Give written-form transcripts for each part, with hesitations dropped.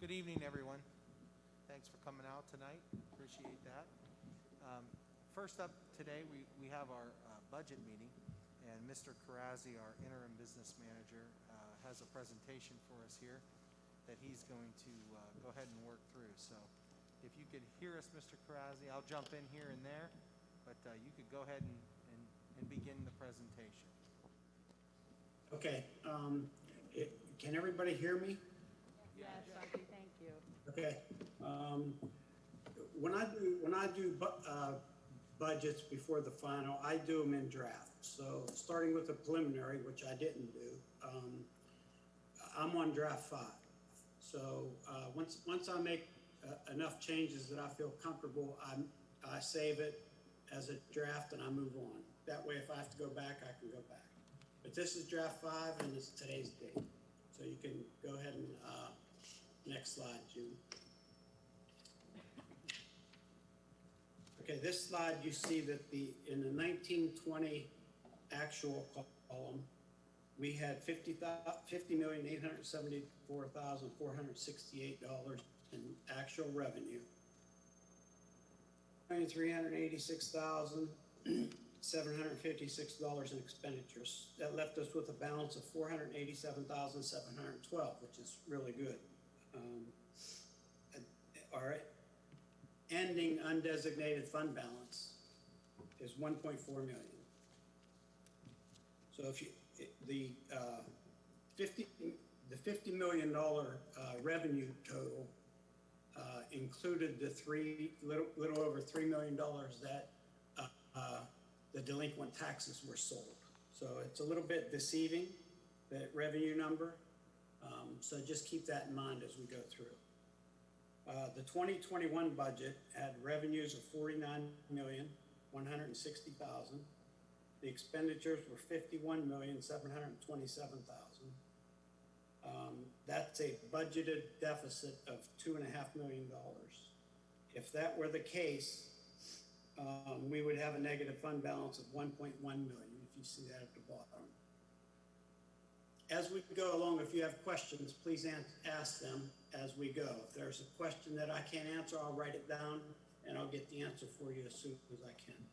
Good evening, everyone. Thanks for coming out tonight. Appreciate that. First up today, we have our budget meeting, and Mr. Karazzi, our interim business manager, has a presentation for us here that he's going to go ahead and work through. So if you could hear us, Mr. Karazzi, I'll jump in here and there, but you could go ahead and begin the presentation. Okay. Can everybody hear me? Yes, Bugsy, thank you. Okay. When I do budgets before the final, I do them in draft. So starting with the preliminary, which I didn't do, I'm on draft 5. So once I make enough changes that I feel comfortable, I save it as a draft and I move on. That way, if I have to go back, I can go back. But this is draft 5 and it's today's date. So you can go ahead and next slide, June. Okay, this slide you see that in the 1920 actual column, we had $50,874,468 in actual revenue. $386,756 in expenditures. That left us with a balance of $487,712, which is really good. Our ending undesignated fund balance is 1.4 million. So if you the $50 million revenue total included the little over $3 million that the delinquent taxes were sold. So it's a little bit deceiving, that revenue number. So just keep that in mind as we go through. The 2021 budget had revenues of $49,160,000. The expenditures were $51,727,000. That's a budgeted deficit of $2.5 million. If that were the case, we would have a negative fund balance of 1.1 million, if you see that at the bottom. As we go along, if you have questions, please ask them as we go. If there's a question that I can't answer, I'll write it down and I'll get the answer for you as soon as I can.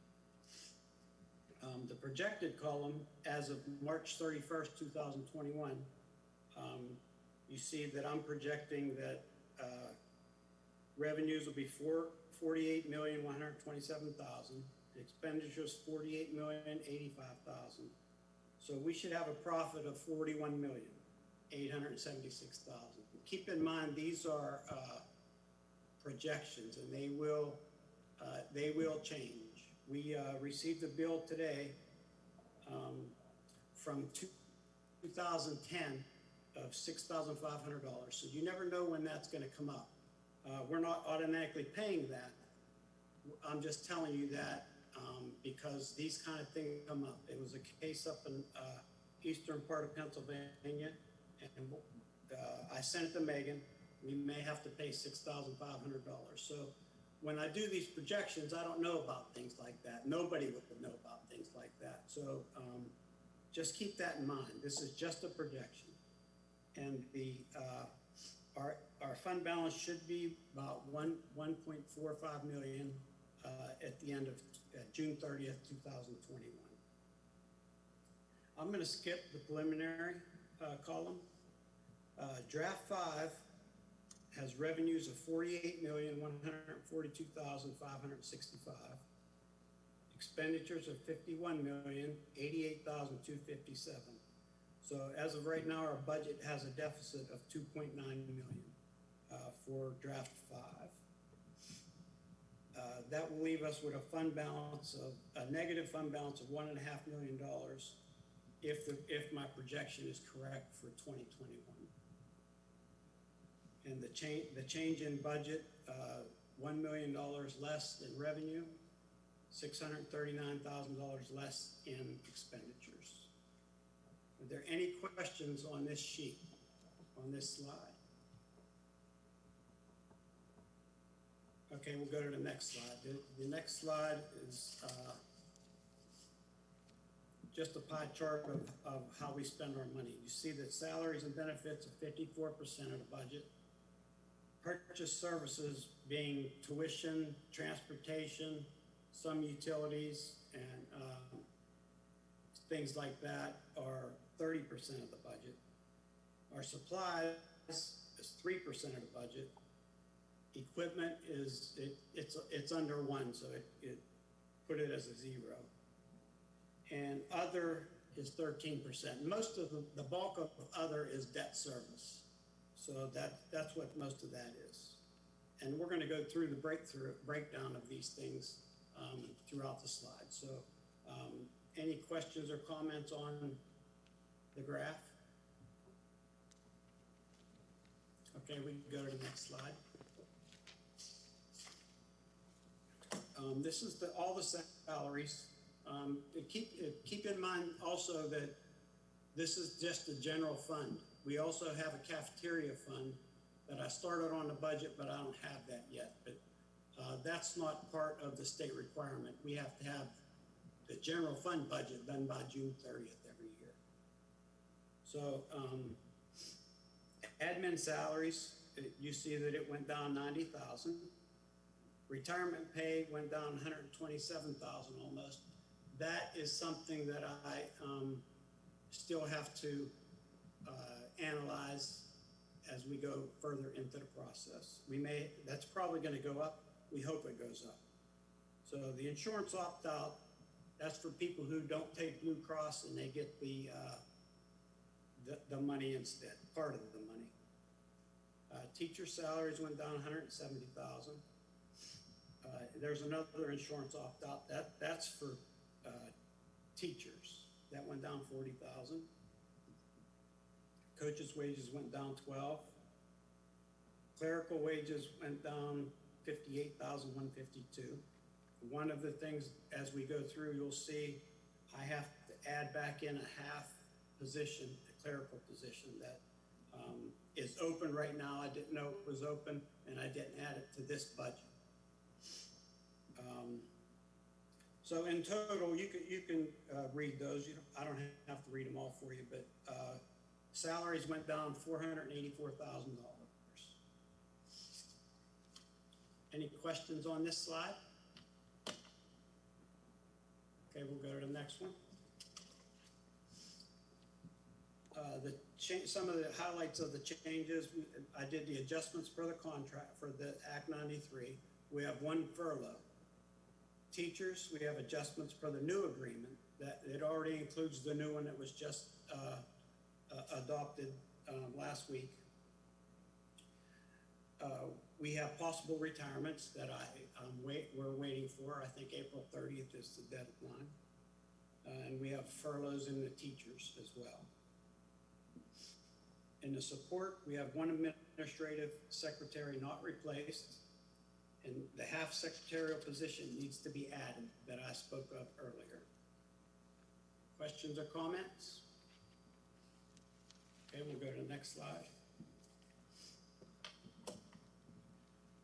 The projected column as of March 31st, 2021, you see that I'm projecting that revenues will be $48,127,000. The expenditures $48,085,000. So we should have a profit of $41,876,000. Keep in mind these are projections, and they will change. We received a bill today from 2010 of $6,500. So you never know when that's going to come up. We're not automatically paying that. I'm just telling you that because these kind of things come up. It was a case up in eastern part of Pennsylvania, and I sent it to Megan. We may have to pay $6,500. So when I do these projections, I don't know about things like that. Nobody would know about things like that. So just keep that in mind. This is just a projection. And our fund balance should be about 1.45 million at the end of June 30th, 2021. I'm going to skip the preliminary column. Draft 5 has revenues of $48,142,565, expenditures of $51,088,257. So as of right now, our budget has a deficit of 2.9 million for draft 5. That will leave us with a negative fund balance of $1.5 million if my projection is correct for 2021. And the change in budget, $1 million less in revenue, $639,000 less in expenditures. Are there any questions on this sheet, on this slide? Okay, we'll go to the next slide. The next slide is just a pie chart of how we spend our money. You see that salaries and benefits are 54% of the budget. purchase services being tuition, transportation, some utilities, and things like that are 30% of the budget. Our supplies is 3% of the budget. Equipment is, it's under 1, so it put it as a 0. And other is 13%. Most of the bulk of other is debt service. So that's what most of that is. And we're going to go through the breakdown of these things throughout the slide. So any questions or comments on the graph? Okay, we can go to the next slide. This is all the salaries. Keep in mind also that this is just a general fund. We also have a cafeteria fund that I started on the budget, but I don't have that yet. But that's not part of the state requirement. We have to have the general fund budget done by June 30th every year. So admin salaries, you see that it went down 90,000. Retirement pay went down 127,000 almost. That is something that I still have to analyze as we go further into the process. That's probably going to go up. We hope it goes up. So the insurance opt-out, that's for people who don't take Blue Cross and they get the money instead, part of the money. Teacher salaries went down 170,000. There's another insurance opt-out. That's for teachers. That went down 40,000. Coaches' wages went down 12. Clerical wages went down 58,152. One of the things as we go through, you'll see I have to add back in a half position, a clerical position that is open right now. I didn't know it was open, and I didn't add it to this budget. So in total, you can read those. I don't have to read them all for you, but salaries went down $484,000. Any questions on this slide? Okay, we'll go to the next one. Some of the highlights of the changes, I did the adjustments for the contract for the Act 93. We have 1 furlough. Teachers, we have adjustments for the new agreement that it already includes the new one that was just adopted last week. We have possible retirements that we're waiting for. I think April 30th is the deadline. And we have furloughs in the teachers as well. In the support, we have 1 administrative secretary not replaced, and the half secretarial position needs to be added that I spoke of earlier. Questions or comments? Okay, we'll go to the next slide.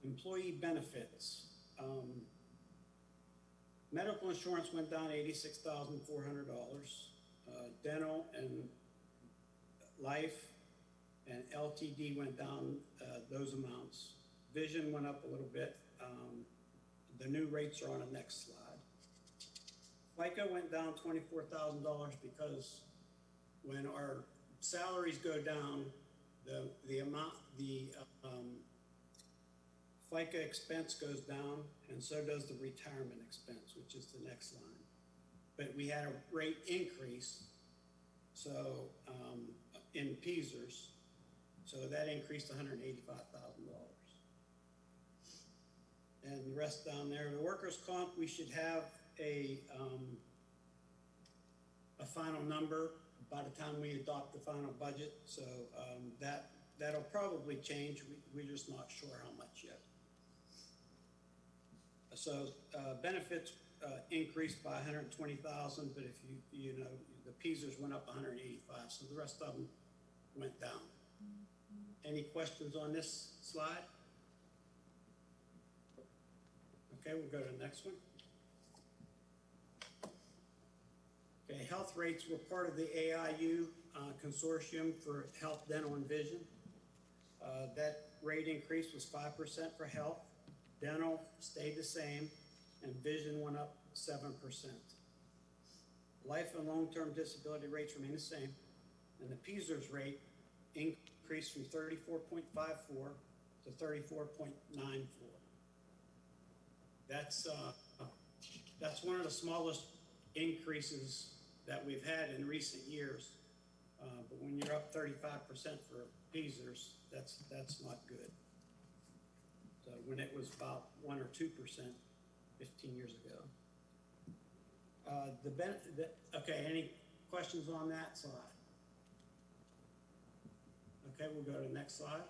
Employee benefits. Medical insurance went down $86,400. Dental and life and LTD went down those amounts. Vision went up a little bit. The new rates are on the next slide. FICA went down $24,000 because when our salaries go down, the amount, the FICA expense goes down, and so does the retirement expense, which is the next line. But we had a rate increase, so in PSERS, so that increased to $185,000. And the rest down there, the workers' comp, we should have a final number by the time we adopt the final budget. So that'll probably change. We're just not sure how much yet. So benefits increased by $120,000, but if you know, the PSERS went up 185, so the rest of them went down. Any questions on this slide? Okay, we'll go to the next one. Okay, health rates were part of the AIU consortium for health, dental, and vision. rate increase was 5% for health, dental stayed the same, and vision went up 7%. Life and long-term disability rates remain the same, and the PSERS rate increased from 34.54 to 34.94. That's one of the smallest increases that we've had in recent years. But when you're up 35% for PSERS, that's not good. So when it was about 1 or 2% 15 years ago. Okay, any questions on that slide? Okay, we'll go to the next slide.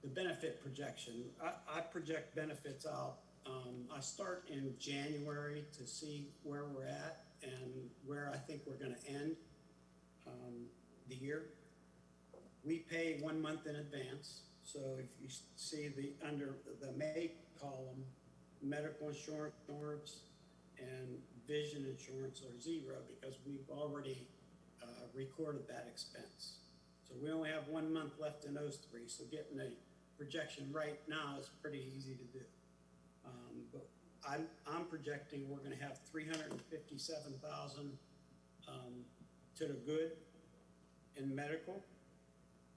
The benefit projection. I project benefits out. I start in January to see where we're at and where I think we're going to end the year. We pay 1 month in advance. So if you see under the May column, medical insurance and vision insurance are zero because we've already recorded that expense. So we only have 1 month left in those three. So getting a projection right now is pretty easy to do. But I'm projecting we're going to have 357,000 to the good in medical,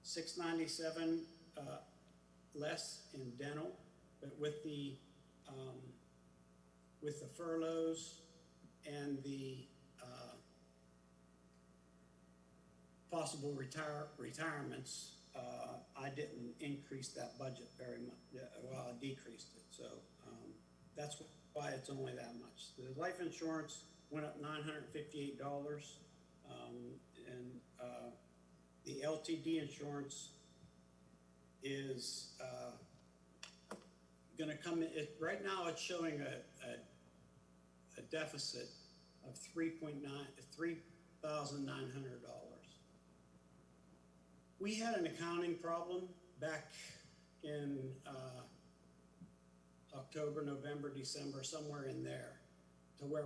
697 less in dental, but with the furloughs and the possible retirements, I didn't increase that budget very much. Well, I decreased it. So that's why it's only that much. The life insurance went up $958, and the LTD insurance is going to come in. Right now, it's showing a deficit of $3,900. We had an accounting problem back in October, November, December, somewhere in there, to where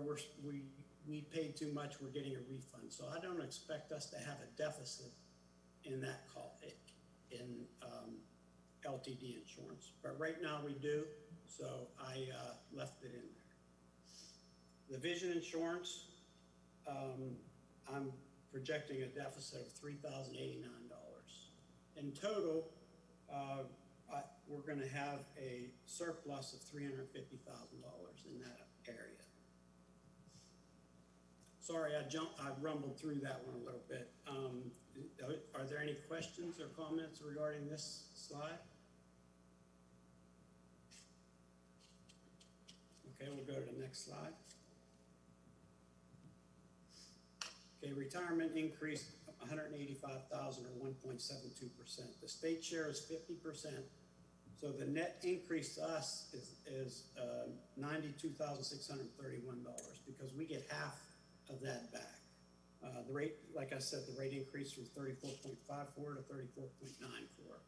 we paid too much, we're getting a refund. So I don't expect us to have a deficit in that in LTD insurance. But right now we do, so I left it in there. The vision insurance, I'm projecting a deficit of $3,089. In total, we're going to have a surplus of $350,000 in that area. Sorry, I rumbled through that one a little bit. Are there any questions or comments regarding this slide? Okay, we'll go to the next slide. Okay, retirement increased 185,000 or 1.72%. The state share is 50%. So the net increase to us is $92,631 because we get half of that back. The rate, like I said, the rate increased from 34.54 to 34.94.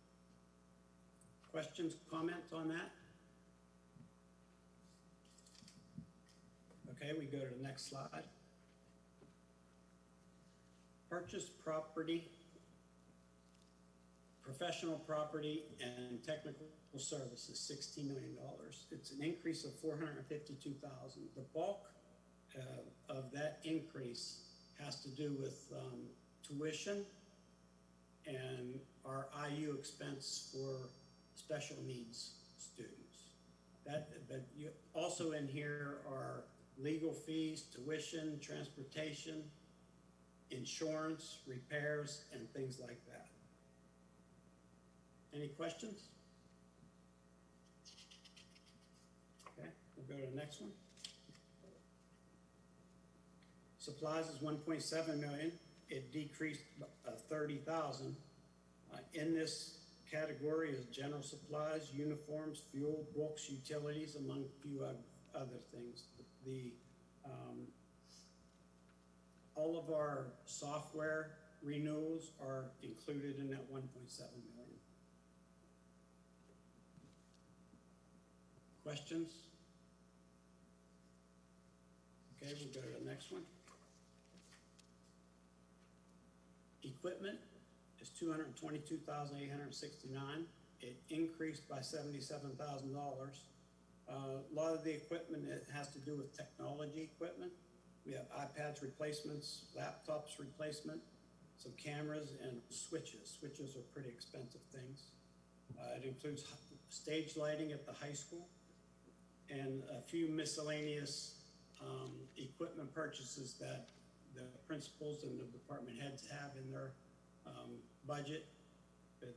Questions, comments on that? Okay, we go to the next slide. Purchase property, professional property, and technical services, $16 million. It's an increase of $452,000. The bulk of that increase has to do with tuition and our IU expense for special needs students. But you also in here are legal fees, tuition, transportation, insurance, repairs, and things like that. Any questions? Okay, we'll go to the next one. Supplies is $1.7 million. It decreased 30,000. In this category is general supplies, uniforms, fuel, books, utilities, among a few other things. All of our software renewals are included in that $1.7 million. Questions? Okay, we'll go to the next one. Equipment is $222,869. It increased by $77,000. A lot of the equipment, it has to do with technology equipment. We have iPads replacements, laptops replacement, some cameras and switches. Switches are pretty expensive things. It includes stage lighting at the high school and a few miscellaneous equipment purchases that the principals and the department heads have in their budget. But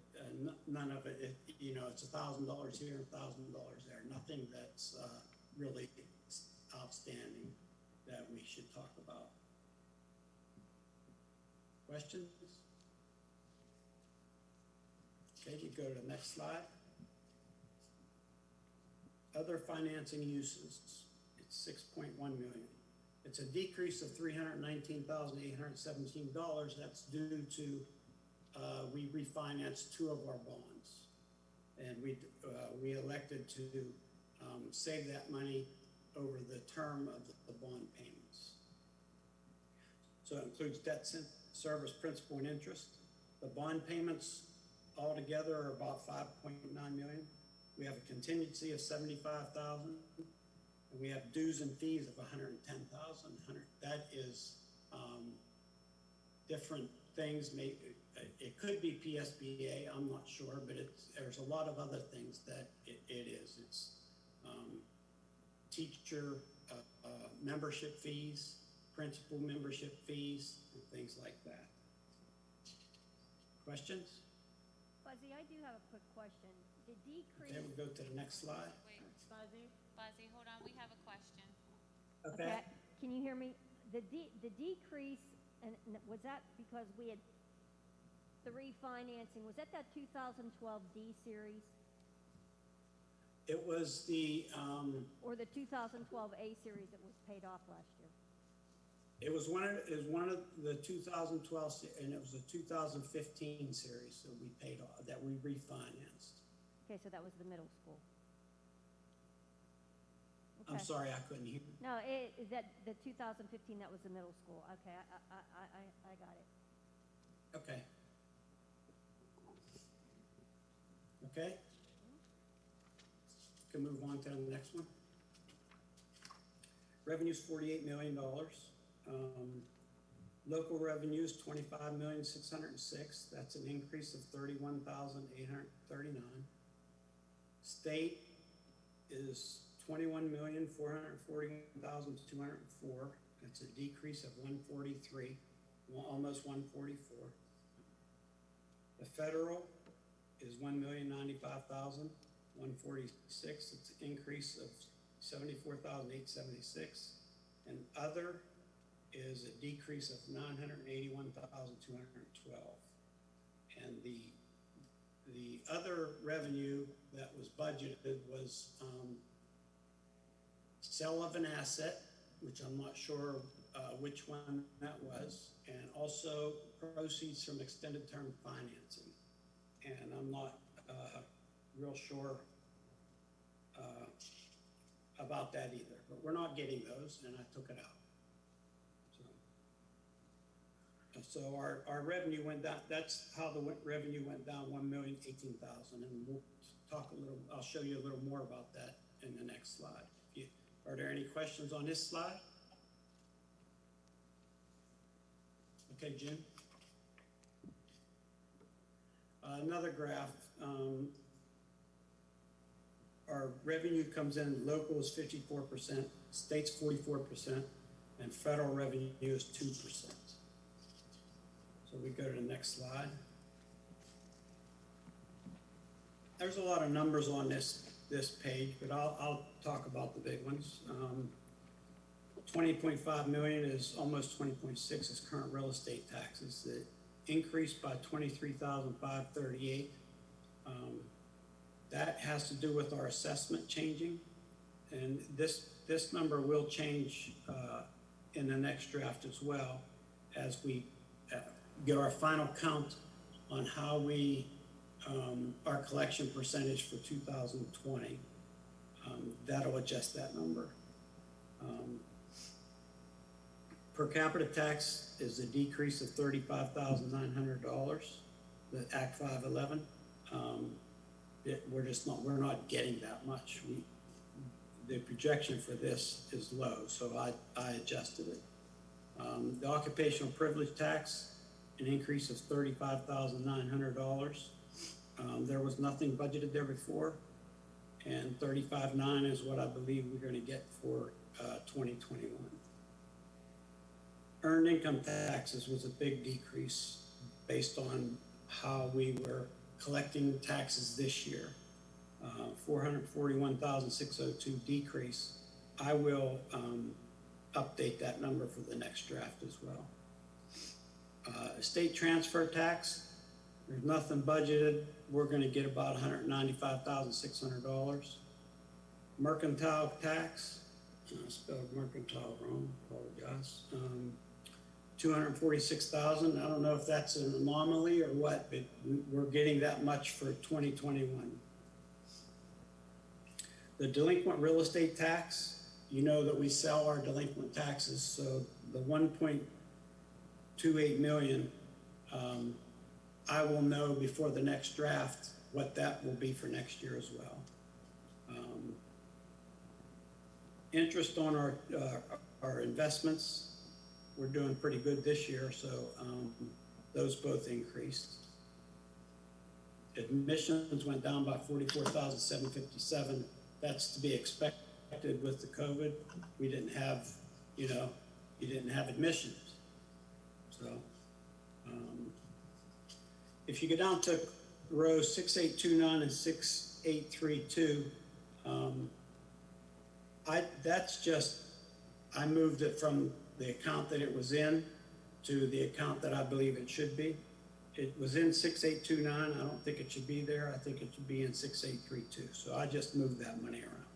none of it, you know, it's $1,000 here, $1,000 there. Nothing that's really outstanding that we should talk about. Questions? Okay, you go to the next slide. Other financing uses, it's $6.1 million. It's a decrease of $319,817. That's due to we refinanced 2 of our bonds, and we elected to save that money over the term of the bond payments. So it includes debt service, principal, and interest. The bond payments altogether are about $5.9 million. We have a contingency of $75,000, and we have dues and fees of $110,000. That is different things. It could be PSBA, I'm not sure, but there's a lot of other things that it is. It's teacher membership fees, principal membership fees, and things like that. Questions? Fuzzy, I do have a quick question. The decrease. Okay, we'll go to the next slide. Wait, Fuzzy? Fuzzy, hold on, we have a question. Okay. Can you hear me? The decrease, and was that because we had the refinancing, was that 2012 D series It was the or the 2012 A series that was paid off last year? it was one of the 2012 and it was the 2015 series that we paid off, that we refinanced. Okay, so that was the middle school. I'm Okay. sorry, I couldn't hear. No, that the 2015, that was the middle school. Okay, I got it. Okay. Okay. Can move on to the next one. Revenue's $48 million. Local revenues $25,606,000. That's an increase of $31,839. State is $21,441,204. That's a decrease of 143, almost 144. The federal is $1,095,146. It's an increase of 74,876. And other is a decrease of 981,212. And the other revenue that was budgeted was sale of an asset, which I'm not sure which one that was, and also proceeds from extended term financing. And I'm not real sure about that either, but we're not getting those, and I took it out. So our revenue went down. That's how the revenue went down, $1,018,000, and we'll talk a little. I'll show you a little more about that in the next slide. Are there any questions on this slide? Okay, Jim. Another graph. Our revenue comes in, local is 54%, state's 44%, and federal revenue is 2%. So we go to the next slide. There's a lot of numbers on this page, but I'll talk about the big ones. 20.5 million is almost 20.6 is current real estate taxes. It increased by 23,538. That has to do with our assessment changing, and this number will change in the next draft as well, as we get our final count on how we our collection percentage for 2020. That'll adjust that number. Per capita tax is a decrease of $35,900. the Act 511. We're not getting that much. The projection for this is low, so I adjusted it. The occupational privilege tax, an increase of $35,900. There was nothing budgeted there before, and 35.9 is what I believe we're gonna get for 2021. Earned income taxes was a big decrease based on how we were collecting taxes this year. 441,602 decrease. I will update that number for the next draft as well. Estate transfer tax, there's nothing budgeted. We're gonna get about $195,600. Mercantile tax, I spelled mercantile wrong, apologize. 246,000. I don't know if that's an anomaly or what, but we're getting that much for 2021. The delinquent real estate tax, you know that we sell our delinquent taxes, so the 1.28 million, I will know before the next draft what that will be for next year as well. Interest on our investments, we're doing pretty good this year, so those both increased. Admissions went down by 44,757. That's to be expected with the COVID. We didn't have, you didn't have admissions. So if you go down to rows 6829 and 6832, I moved it from the account that it was in to the account that I believe it should be. It was in 6829. I don't think it should be there. I think it should be in 6832. So I just moved that money around.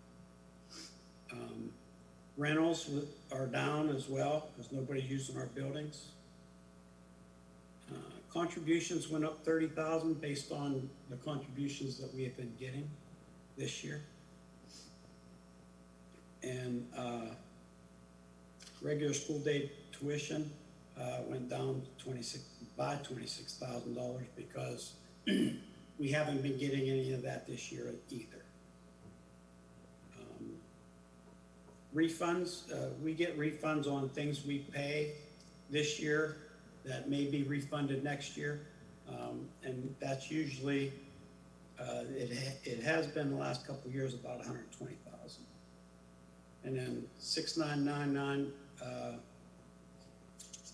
Rentals are down as well because nobody's using our buildings. Contributions went up 30,000 based on the contributions that we have been getting this year. And regular school day tuition went down by $26,000 because we haven't been getting any of that this year either. Refunds, we get refunds on things we pay this year that may be refunded next year. And that's usually, it has been the last couple of years about 120,000. And then 6999,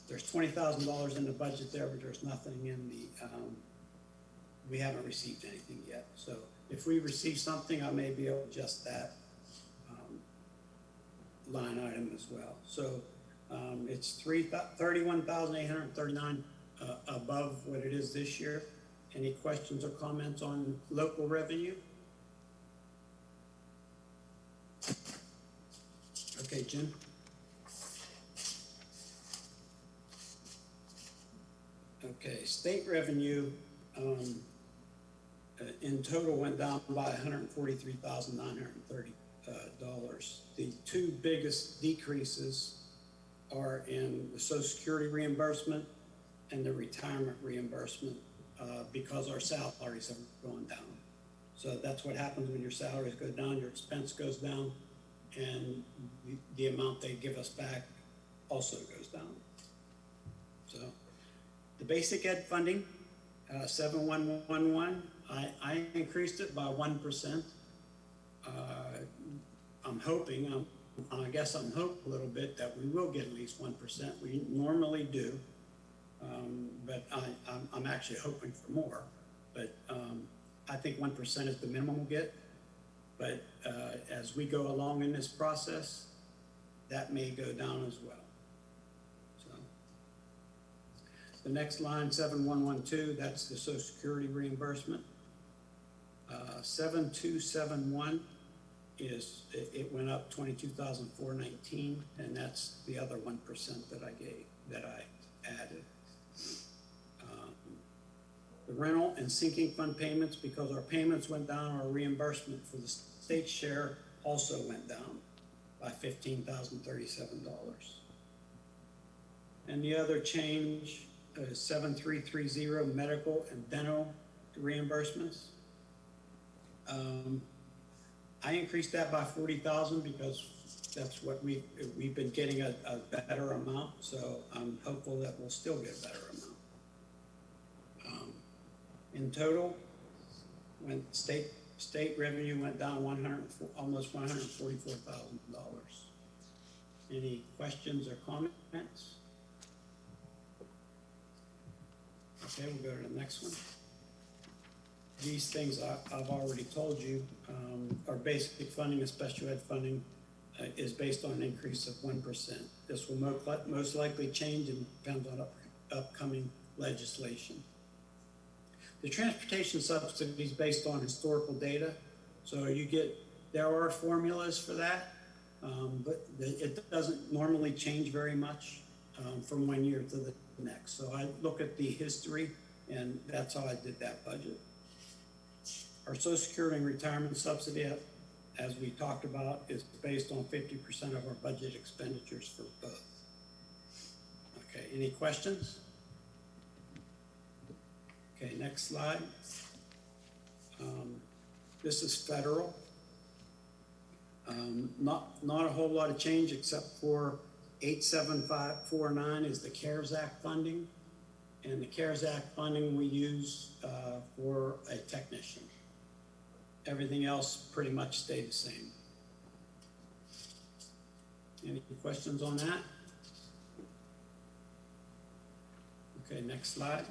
there's $20,000 in the budget there, but there's nothing in the, we haven't received anything yet. So if we receive something, I may be able to adjust that line item as well. So it's 31,839 above what it is this year. Any questions or comments on local revenue? Okay, Jim. Okay, state revenue in total went down by $143,930. The two biggest decreases are in the Social Security reimbursement and the retirement reimbursement because our salaries have gone down. So that's what happens when your salaries go down, your expense goes down, and the amount they give us back also goes down. So the basic ed funding, 7111, I increased it by 1%. I'm hoping, I guess I'm hoping a little bit that we will get at least 1%. We normally do, but I'm actually hoping for more. But I think 1% is the minimum we'll get. But as we go along in this process, that may go down as well. So the next line, 7112, that's the Social Security reimbursement. 7271 is, it went up 22,419, and that's the other 1% that I added. The rental and sinking fund payments, because our payments went down, our reimbursement for the state share also went down by $15,037. And the other change 7330 medical and dental reimbursements. I increased that by 40,000 because that's what we've been getting a better amount, so I'm hopeful that we'll still get a better amount. In total, when state revenue went down almost $144,000. Any questions or comments? Okay, we'll go to the next one. These things I've already told you, our basic funding and special ed funding is based on an increase of 1%. This will most likely change and depends on upcoming legislation. The transportation subsidy is based on historical data, so there are formulas for that, but it doesn't normally change very much from one year to the next. So I look at the history, and that's how I did that budget. Our Social Security and retirement subsidy, as we talked about, is based on 50% of our budget expenditures for both. Okay, any questions? Okay, next slide. This is federal. Not a whole lot of change except for 87549 is the CARES Act funding. And the CARES Act funding we use for a technician. Everything else pretty much stayed the same. Any questions on that? Okay, next slide.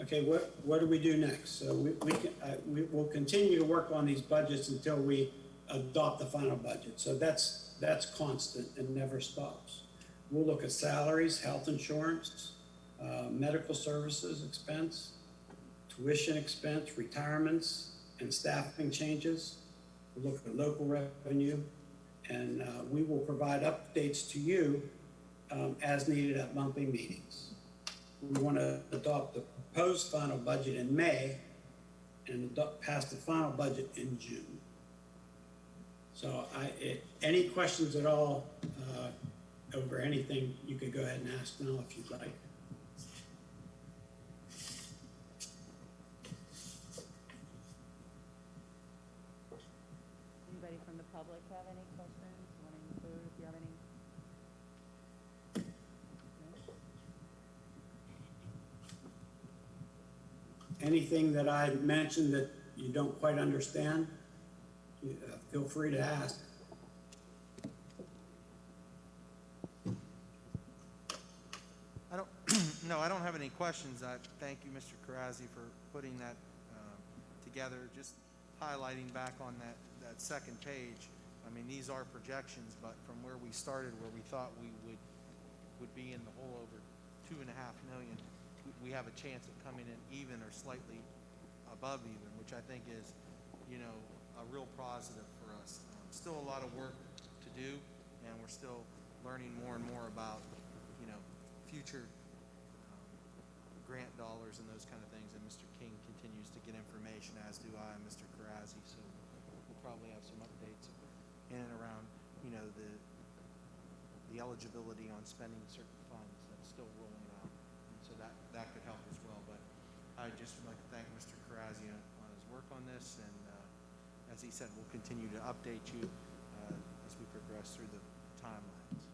Okay, what do we do next? So we'll continue to work on these budgets until we adopt the final budget. So that's constant and never stops. We'll look at salaries, health insurance, medical services expense, tuition expense, retirements, and staffing changes. We'll look at local revenue, and we will provide updates to you as needed at monthly meetings. We want to adopt the proposed final budget in May and pass the final budget in June. So any questions at all over anything, you could go ahead and ask now if you'd like. Anybody from the public have any questions? Want to include if you have any? No? Anything that I mentioned that you don't quite understand, feel free to ask. I don't have any questions. Thank you, Mr. Karazzi, for putting that together. Just highlighting back on that second page. I mean, these are projections, but from where we started, where we thought we would be in the hole over 2.5 million, we have a chance of coming in even or slightly above even, which I think is, a real positive for us. Still a lot of work to do, and we're still learning more and more about, future grant dollars and those kind of things. And Mr. King continues to get information, as do I and Mr. Karazzi. So we'll probably have some updates in and around, the eligibility on spending certain funds that's still rolling out. And so that could help as well. But I just would like to thank Mr. Karazzi on his work on this. And as he said, we'll continue to update you as we progress through the timelines.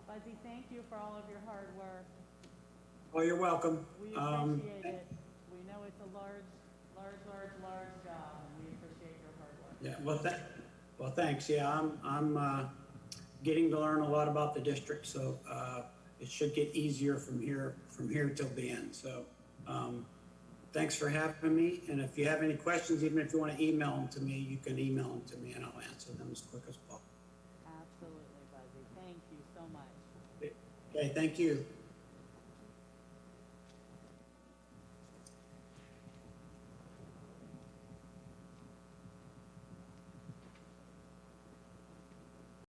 Buzzy, thank you for all of your hard work. Oh, you're welcome. We appreciate it. We know it's a large job, and we appreciate your hard work. Yeah, well, thanks. Yeah, I'm getting to learn a lot about the district, so it should get easier from here till the end. So thanks for having me. And if you have any questions, even if you want to email them to me, you can email them to me, and I'll answer them as quick as possible. Absolutely, Buzzy. Thank you so much. Okay, thank you.